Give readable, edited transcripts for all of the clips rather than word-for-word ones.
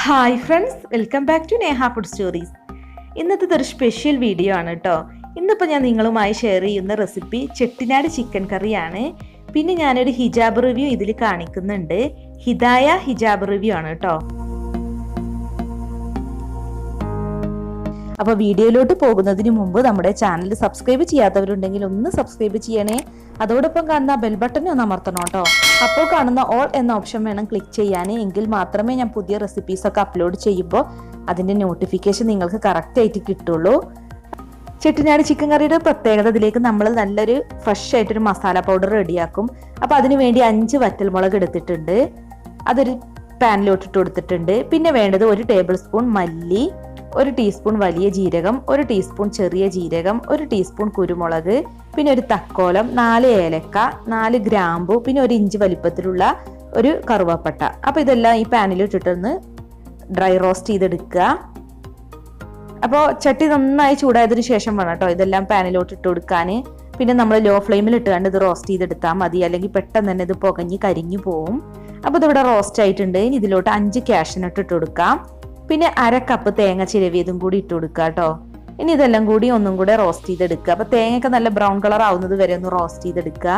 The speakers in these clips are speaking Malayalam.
Hi friends, welcome back to Neha food stories. ഇന്നത്തെ ഒരു സ്പെഷ്യൽ വീഡിയോ ആണ് കേട്ടോ. ഇന്നിപ്പോൾ ഞാൻ നിങ്ങളുമായി ഷെയർ ചെയ്യുന്ന റെസിപ്പി ചെട്ടിനാട് ചിക്കൻ കറിയാണ്. പിന്നെ ഞാനൊരു ഹിജാബ് റിവ്യൂ ഇതിൽ കാണിക്കുന്നുണ്ട്. ഹിദായ ഹിജാബ് റിവ്യൂ ആണ് കേട്ടോ. അപ്പോൾ വീഡിയോയിലോട്ട് പോകുന്നതിന് മുമ്പ് നമ്മുടെ ചാനൽ സബ്സ്ക്രൈബ് ചെയ്യാത്തവരുണ്ടെങ്കിൽ ഒന്ന് സബ്സ്ക്രൈബ് ചെയ്യണേ. അതോടൊപ്പം കാണുന്ന ബെൽ ബട്ടൺ ഒന്ന് അമർത്തണം കേട്ടോ. അപ്പോൾ കാണുന്ന ഓൾ എന്ന ഓപ്ഷൻ വേണം ക്ലിക്ക് ചെയ്യാൻ. എങ്കിൽ മാത്രമേ ഞാൻ പുതിയ റെസിപ്പീസൊക്കെ അപ്ലോഡ് ചെയ്യുമ്പോൾ അതിൻ്റെ നോട്ടിഫിക്കേഷൻ നിങ്ങൾക്ക് കറക്റ്റായിട്ട് കിട്ടുള്ളൂ. ചെട്ടിനാട് ചിക്കൻ കറിയുടെ പ്രത്യേകത, ഇതിലേക്ക് നമ്മൾ നല്ലൊരു ഫ്രഷ് ആയിട്ടൊരു മസാല പൗഡർ റെഡിയാക്കും. അപ്പോൾ അതിന് വേണ്ടി 5 വറ്റൽമുളക് എടുത്തിട്ടുണ്ട്. അതൊരു പാനിലോട്ടിട്ട് കൊടുത്തിട്ടുണ്ട്. പിന്നെ വേണ്ടത് 1 ടേബിൾ സ്പൂൺ മല്ലി, 1 ടീസ്പൂൺ വലിയ ജീരകം, 1 ടീസ്പൂൺ ചെറിയ ജീരകം, 1 ടീസ്പൂൺ കുരുമുളക്, പിന്നെ ഒരു തക്കോലം, 4 ഏലക്ക, 4 ഗ്രാമ്പു, പിന്നെ 1 ഇഞ്ച് വലിപ്പത്തിലുള്ള ഒരു കറുവപ്പട്ട. അപ്പോൾ ഇതെല്ലാം ഈ പാനിലിട്ടിട്ടൊന്ന് ഡ്രൈ റോസ്റ്റ് ചെയ്തെടുക്കുക. അപ്പോൾ ചട്ടി നന്നായി ചൂടായതിനു ശേഷം വേണം കേട്ടോ ഇതെല്ലാം പാനിലോട്ട് ഇട്ട് കൊടുക്കാൻ. പിന്നെ നമ്മൾ ലോ ഫ്ലെയിമിൽ ഇട്ടുകൊണ്ട് ഇത് റോസ്റ്റ് ചെയ്തെടുത്താൽ മതി, അല്ലെങ്കിൽ പെട്ടെന്ന് തന്നെ ഇത് പുകഞ്ഞ് കരിഞ്ഞു പോവും. അപ്പോൾ ഇതിവിടെ റോസ്റ്റ് ആയിട്ടുണ്ട്. ഇനി ഇതിലോട്ട് 5 കാഷ്നട്ട് ഇട്ട് കൊടുക്കാം. പിന്നെ 1/2 കപ്പ് തേങ്ങ ചിരവിയതും കൂടി ഇട്ട് കൊടുക്കുക കേട്ടോ. ഇനി ഇതെല്ലാം കൂടി ഒന്നും കൂടെ റോസ്റ്റ് ചെയ്തെടുക്കുക. അപ്പോൾ തേങ്ങയൊക്കെ നല്ല ബ്രൗൺ കളർ ആവുന്നത് വരെ ഒന്ന് റോസ്റ്റ് ചെയ്തെടുക്കുക.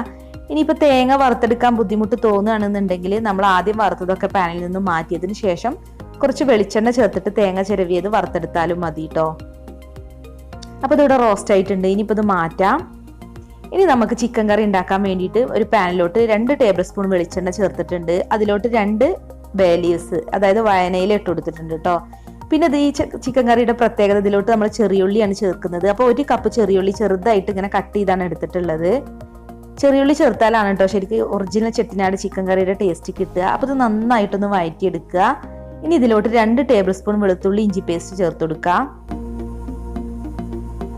ഇനിയിപ്പോൾ തേങ്ങ വറുത്തെടുക്കാൻ ബുദ്ധിമുട്ട് തോന്നുകയാണെന്നുണ്ടെങ്കിൽ നമ്മൾ ആദ്യം വറുത്തതൊക്കെ പാനിൽ നിന്ന് മാറ്റിയതിന് ശേഷം കുറച്ച് വെളിച്ചെണ്ണ ചേർത്തിട്ട് തേങ്ങ ചിരവിയത് വറുത്തെടുത്താലും മതി കേട്ടോ. അപ്പോൾ ഇതിവിടെ റോസ്റ്റ് ആയിട്ടുണ്ട്. ഇനിയിപ്പോൾ ഇത് മാറ്റാം. ഇനി നമുക്ക് ചിക്കൻ കറി ഉണ്ടാക്കാൻ വേണ്ടിയിട്ട് ഒരു പാനിലോട്ട് 2 ടേബിൾ സ്പൂൺ വെളിച്ചെണ്ണ ചേർത്തിട്ടുണ്ട്. അതിലോട്ട് 2 ബേ ലീവ്സ്, അതായത് വയനയില ഇട്ട് കൊടുത്തിട്ടുണ്ട് കേട്ടോ. പിന്നെ ഇത് ഈ ചിക്കൻ കറിയുടെ പ്രത്യേകത, ഇതിലോട്ട് നമ്മൾ ചെറിയുള്ളിയാണ് ചേർക്കുന്നത്. അപ്പോൾ 1 കപ്പ് ചെറിയുള്ളി ചെറുതായിട്ട് ഇങ്ങനെ കട്ട് ചെയ്താണ് എടുത്തിട്ടുള്ളത്. ചെറിയുള്ളി ചേർത്താലാണ് കേട്ടോ ശരിക്കും ഒറിജിനൽ ചെട്ടിനാട് ചിക്കൻ കറിയുടെ ടേസ്റ്റ് കിട്ടുക. അപ്പോൾ ഇത് നന്നായിട്ടൊന്ന് വഴറ്റിയെടുക്കുക. ഇനി ഇതിലോട്ട് 2 ടേബിൾ സ്പൂൺ വെളുത്തുള്ളി ഇഞ്ചി പേസ്റ്റ് ചേർത്ത് കൊടുക്കാം.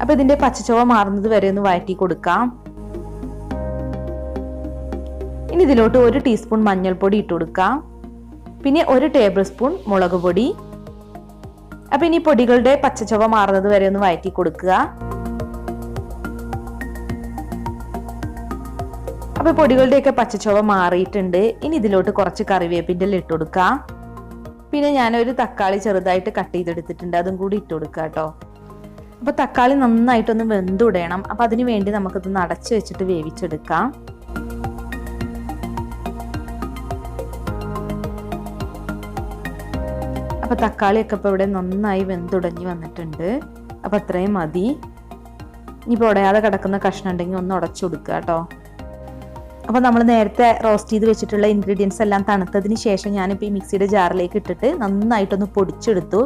അപ്പോൾ ഇതിന്റെ പച്ചച്ചുവ മാറുന്നത് വരെ ഒന്ന് വഴറ്റി കൊടുക്കാം. ഇനി ഇതിലോട്ട് 1 ടീസ്പൂൺ മഞ്ഞൾപ്പൊടി ഇട്ട് കൊടുക്കാം. പിന്നെ 1 ടേബിൾ സ്പൂൺ മുളക് പൊടി. അപ്പൊ ഇനി പൊടികളുടെ പച്ചച്ചുവ മാറുന്നത് വരെ ഒന്ന് വഴറ്റി കൊടുക്കുക. അപ്പൊ പൊടികളുടെയൊക്കെ പച്ചച്ചുവ മാറിയിട്ടുണ്ട്. ഇനി ഇതിലോട്ട് കുറച്ച് കറിവേപ്പിൻ്റെ ഇട്ട് കൊടുക്കാം. പിന്നെ ഞാനൊരു തക്കാളി ചെറുതായിട്ട് കട്ട് ചെയ്തെടുത്തിട്ടുണ്ട്, അതും കൂടി ഇട്ട് കൊടുക്കുക കേട്ടോ. അപ്പൊ തക്കാളി നന്നായിട്ടൊന്ന് വെന്തുടയണം. അപ്പൊ അതിന് വേണ്ടി നമുക്കിതൊന്ന് അടച്ചു വെച്ചിട്ട് വേവിച്ചെടുക്കാം. അപ്പോൾ തക്കാളിയൊക്കെ ഇപ്പോൾ ഇവിടെ നന്നായി വെന്തുടഞ്ഞ് വന്നിട്ടുണ്ട്. അപ്പോൾ അത്രയും മതി. ഇനിയിപ്പോൾ ഉടയാതെ കിടക്കുന്ന കഷ്ണം ഉണ്ടെങ്കിൽ ഒന്ന് ഉടച്ചു കൊടുക്കുക കേട്ടോ. അപ്പോൾ നമ്മൾ നേരത്തെ റോസ്റ്റ് ചെയ്ത് വെച്ചിട്ടുള്ള ഇൻഗ്രീഡിയൻസ് എല്ലാം തണുത്തതിന് ശേഷം ഞാനിപ്പോൾ ഈ മിക്സിയുടെ ജാറിലേക്ക് ഇട്ടിട്ട് നന്നായിട്ടൊന്ന് പൊടിച്ചെടുത്തു.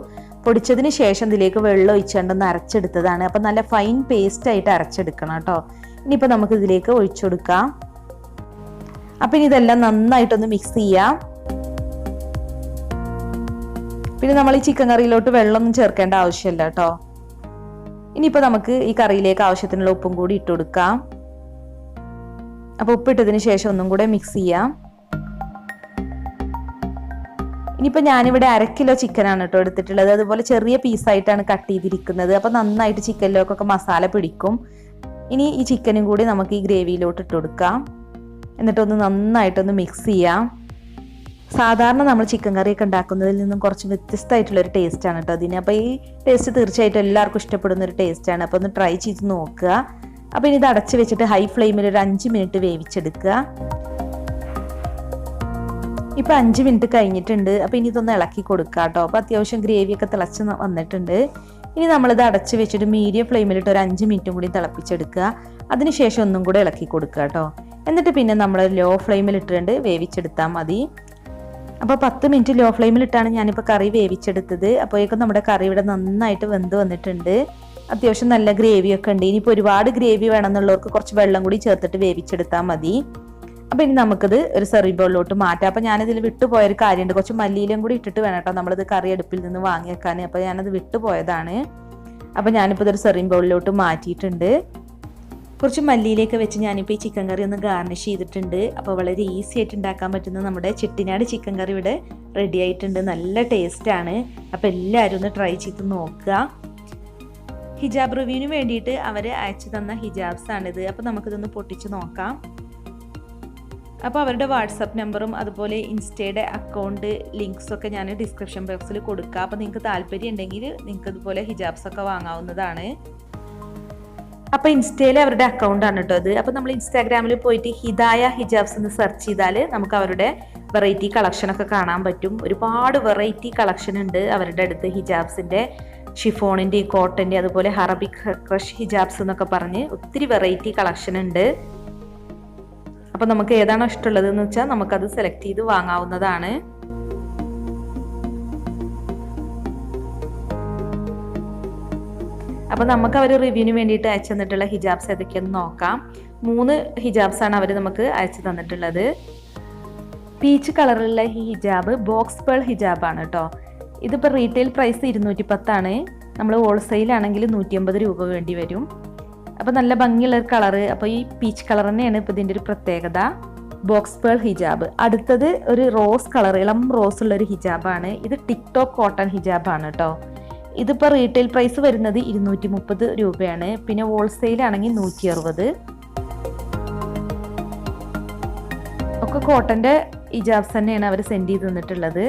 പൊടിച്ചതിന് ശേഷം ഇതിലേക്ക് വെള്ളം ഒഴിച്ചുകൊണ്ടൊന്ന് അരച്ചെടുത്തതാണ്. അപ്പോൾ നല്ല ഫൈൻ പേസ്റ്റ് ആയിട്ട് അരച്ചെടുക്കണം കേട്ടോ. ഇനിയിപ്പോൾ നമുക്ക് ഇതിലേക്ക് ഒഴിച്ചു കൊടുക്കാം. അപ്പോൾ ഇനി ഇതെല്ലാം നന്നായിട്ടൊന്ന് മിക്സ് ചെയ്യാം. പിന്നെ നമ്മൾ ഈ ചിക്കൻ കറിയിലോട്ട് വെള്ളമൊന്നും ചേർക്കേണ്ട ആവശ്യമില്ല കേട്ടോ. ഇനിയിപ്പോൾ നമുക്ക് ഈ കറിയിലേക്ക് ആവശ്യത്തിനുള്ള ഉപ്പും കൂടി ഇട്ട് കൊടുക്കാം. അപ്പോൾ ഉപ്പിട്ടതിന് ശേഷം ഒന്നും കൂടെ മിക്സ് ചെയ്യാം. ഇനിയിപ്പോൾ ഞാനിവിടെ 1/2 കിലോ ചിക്കനാണ് കേട്ടോ എടുത്തിട്ടുള്ളത്. അതുപോലെ ചെറിയ പീസായിട്ടാണ് കട്ട് ചെയ്തിരിക്കുന്നത്. അപ്പോൾ നന്നായിട്ട് ചിക്കനിലേക്കൊക്കെ മസാല പിടിക്കും. ഇനി ഈ ചിക്കനും കൂടി നമുക്ക് ഈ ഗ്രേവിയിലോട്ട് ഇട്ട് കൊടുക്കാം. എന്നിട്ടൊന്ന് നന്നായിട്ടൊന്ന് മിക്സ് ചെയ്യാം. സാധാരണ നമ്മൾ ചിക്കൻ കറിയൊക്കെ ഉണ്ടാക്കുന്നതിൽ നിന്നും കുറച്ച് വ്യത്യസ്തമായിട്ടുള്ളൊരു ടേസ്റ്റാണ് കേട്ടോ അതിന്. അപ്പോൾ ഈ ടേസ്റ്റ് തീർച്ചയായിട്ടും എല്ലാവർക്കും ഇഷ്ടപ്പെടുന്ന ഒരു ടേസ്റ്റാണ്. അപ്പോൾ ഒന്ന് ട്രൈ ചെയ്ത് നോക്കുക. അപ്പോൾ ഇനി ഇത് അടച്ച് വെച്ചിട്ട് ഹൈ ഫ്ലെയിമിൽ ഒരു 5 മിനിറ്റ് വേവിച്ചെടുക്കുക. ഇപ്പോൾ 5 മിനിറ്റ് കഴിഞ്ഞിട്ടുണ്ട്. അപ്പോൾ ഇനി ഇതൊന്ന് ഇളക്കി കൊടുക്കുക കേട്ടോ. അപ്പോൾ അത്യാവശ്യം ഗ്രേവിയൊക്കെ തിളച്ച് വന്നിട്ടുണ്ട്. ഇനി നമ്മളിത് അടച്ച് വെച്ചിട്ട് മീഡിയം ഫ്ലെയിമിലിട്ട് ഒരു 5 മിനിറ്റും കൂടി തിളപ്പിച്ചെടുക്കുക. അതിനുശേഷം ഒന്നും കൂടെ ഇളക്കി കൊടുക്കുക കേട്ടോ. എന്നിട്ട് പിന്നെ നമ്മൾ ലോ ഫ്ലെയിമിൽ ഇട്ടുകൊണ്ട് വേവിച്ചെടുത്താൽ മതി. അപ്പോൾ 10 മിനിറ്റ് ലോ ഫ്ലെയിമിലിട്ടാണ് ഞാനിപ്പോൾ കറി വേവിച്ചെടുത്തത്. അപ്പോഴേക്കും നമ്മുടെ കറി ഇവിടെ നന്നായിട്ട് വെന്ത് വന്നിട്ടുണ്ട്. അത്യാവശ്യം നല്ല ഗ്രേവിയൊക്കെ ഉണ്ട്. ഇനിയിപ്പോൾ ഒരുപാട് ഗ്രേവി വേണമെന്നുള്ളവർക്ക് കുറച്ച് വെള്ളം കൂടി ചേർത്തിട്ട് വേവിച്ചെടുത്താൽ മതി. അപ്പോൾ ഇനി നമുക്കിത് ഒരു സെർവിംഗ് ബൗളിലോട്ട് മാറ്റാം. അപ്പോൾ ഞാനിതിൽ വിട്ടുപോയൊരു കാര്യമുണ്ട്. കുറച്ച് മല്ലിയിലും കൂടി ഇട്ടിട്ട് വേണം കേട്ടോ നമ്മളിത് കറി അടുപ്പിൽ നിന്ന് വാങ്ങി വെക്കാൻ. അപ്പോൾ ഞാനത് വിട്ടുപോയതാണ്. അപ്പോൾ ഞാനിപ്പോൾ ഇതൊരു സെർവിംഗ് ബൗളിലോട്ട് മാറ്റിയിട്ടുണ്ട്. കുറച്ച് മല്ലിയിലേക്ക് വെച്ച് ഞാനിപ്പോൾ ഈ ചിക്കൻ കറി ഒന്ന് ഗാർണിഷ് ചെയ്തിട്ടുണ്ട്. അപ്പോൾ വളരെ ഈസി ആയിട്ട് ഉണ്ടാക്കാൻ പറ്റുന്ന നമ്മുടെ ചെട്ടിനാട് ചിക്കൻ കറി ഇവിടെ റെഡി ആയിട്ടുണ്ട്. നല്ല ടേസ്റ്റാണ്. അപ്പോൾ എല്ലാവരും ഒന്ന് ട്രൈ ചെയ്ത് നോക്കുക. ഹിജാബ് റിവ്യൂവിന് വേണ്ടിയിട്ട് അവർ അയച്ചു തന്ന ഹിജാബ്സ് ആണിത്. അപ്പോൾ നമുക്കിതൊന്ന് പൊട്ടിച്ച് നോക്കാം. അപ്പോൾ അവരുടെ വാട്സപ്പ് നമ്പറും അതുപോലെ ഇൻസ്റ്റയുടെ അക്കൗണ്ട് ലിങ്ക്സൊക്കെ ഞാൻ ഡിസ്ക്രിപ്ഷൻ ബോക്സിൽ കൊടുക്കുക. അപ്പോൾ നിങ്ങൾക്ക് താല്പര്യം ഉണ്ടെങ്കിൽ നിങ്ങൾക്ക് ഇതുപോലെ ഹിജാബ്സൊക്കെ വാങ്ങാവുന്നതാണ്. അപ്പോൾ ഇൻസ്റ്റയിൽ അവരുടെ അക്കൗണ്ടാണ് കേട്ടോ അത്. അപ്പോൾ നമ്മൾ ഇൻസ്റ്റാഗ്രാമിൽ പോയിട്ട് ഹിദായ ഹിജാബ്സ് എന്ന് സെർച്ച് ചെയ്താൽ നമുക്ക് അവരുടെ വെറൈറ്റി കളക്ഷനൊക്കെ കാണാൻ പറ്റും. ഒരുപാട് വെറൈറ്റി കളക്ഷൻ ഉണ്ട് അവരുടെ അടുത്ത്. ഹിജാബ്സിൻ്റെ ഷിഫോണിൻ്റെ, കോട്ടൻ്റെ, അതുപോലെ അറബിക് ക്രഷ് ഹിജാബ്സ് എന്നൊക്കെ പറഞ്ഞ് ഒത്തിരി വെറൈറ്റി കളക്ഷൻ ഉണ്ട്. അപ്പോൾ നമുക്ക് ഏതാണോ ഇഷ്ടമുള്ളതെന്ന് വെച്ചാൽ നമുക്കത് സെലക്ട് ചെയ്ത് വാങ്ങാവുന്നതാണ്. അപ്പോൾ നമുക്ക് അവർ റിവ്യൂവിന് വേണ്ടിയിട്ട് അയച്ചു തന്നിട്ടുള്ള ഹിജാബ്സ് ഏതൊക്കെയെന്ന് നോക്കാം. 3 ഹിജാബ്സാണ് അവർ നമുക്ക് അയച്ചു തന്നിട്ടുള്ളത്. പീച്ച് കളറിലുള്ള ഈ ഹിജാബ് ബോക്സ് പേൾ ഹിജാബാണ് കേട്ടോ. ഇതിപ്പോൾ റീറ്റെയിൽ പ്രൈസ് 210 നമ്മൾ ഹോൾസെയിലാണെങ്കിൽ 150 രൂപ വേണ്ടി വരും. അപ്പോൾ നല്ല ഭംഗിയുള്ള ഒരു കളറ്. അപ്പോൾ ഈ പീച്ച് കളർ തന്നെയാണ് ഇപ്പോൾ ഇതിൻ്റെ ഒരു പ്രത്യേകത. ബോക്സ് പേൾ ഹിജാബ്. അടുത്തത് ഒരു റോസ് കളർ, ഇളം റോസ് ഉള്ളൊരു ഹിജാബാണ്. ഇത് ടിക്ടോക്ക് കോട്ടൺ ഹിജാബാണ് കേട്ടോ. ഇതിപ്പോൾ റീറ്റെയിൽ പ്രൈസ് വരുന്നത് 230 രൂപയാണ്. പിന്നെ ഹോൾസെയിലാണെങ്കിൽ 160. ഒക്കെ കോട്ടൻ്റെ ഹിജാബ്സ് തന്നെയാണ് അവർ സെൻഡ് ചെയ്ത് തന്നിട്ടുള്ളത്.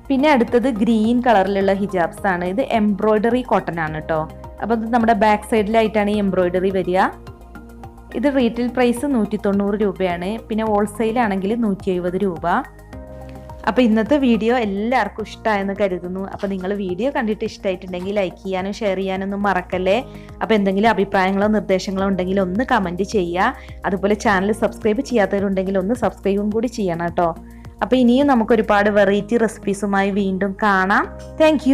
പിന്നെ അടുത്തത് ഗ്രീൻ കളറിലുള്ള ഹിജാബ്സ് ആണ്. ഇത് എംബ്രോയിഡറി കോട്ടൺ ആണ് കേട്ടോ. അപ്പോൾ ഇത് നമ്മുടെ ബാക്ക് സൈഡിലായിട്ടാണ് ഈ എംബ്രോയിഡറി വരിക. ഇത് റീറ്റെയിൽ പ്രൈസ് 190 രൂപയാണ്. പിന്നെ ഹോൾസെയിലാണെങ്കിൽ 170 രൂപ. അപ്പോൾ ഇന്നത്തെ വീഡിയോ എല്ലാവർക്കും ഇഷ്ടമായെന്ന് കരുതുന്നു. അപ്പോൾ നിങ്ങൾ വീഡിയോ കണ്ടിട്ട് ഇഷ്ടമായിട്ടുണ്ടെങ്കിൽ ലൈക്ക് ചെയ്യാനും ഷെയർ ചെയ്യാനൊന്നും മറക്കല്ലേ. അപ്പോൾ എന്തെങ്കിലും അഭിപ്രായങ്ങളോ നിർദ്ദേശങ്ങളോ ഉണ്ടെങ്കിൽ ഒന്ന് കമൻറ്റ് ചെയ്യുക. അതുപോലെ ചാനൽ സബ്സ്ക്രൈബ് ചെയ്യാത്തവരുണ്ടെങ്കിൽ ഒന്ന് സബ്സ്ക്രൈബും കൂടി ചെയ്യണം കേട്ടോ. അപ്പോൾ ഇനിയും നമുക്ക് ഒരുപാട് വെറൈറ്റി റെസിപ്പീസുമായി വീണ്ടും കാണാം. താങ്ക്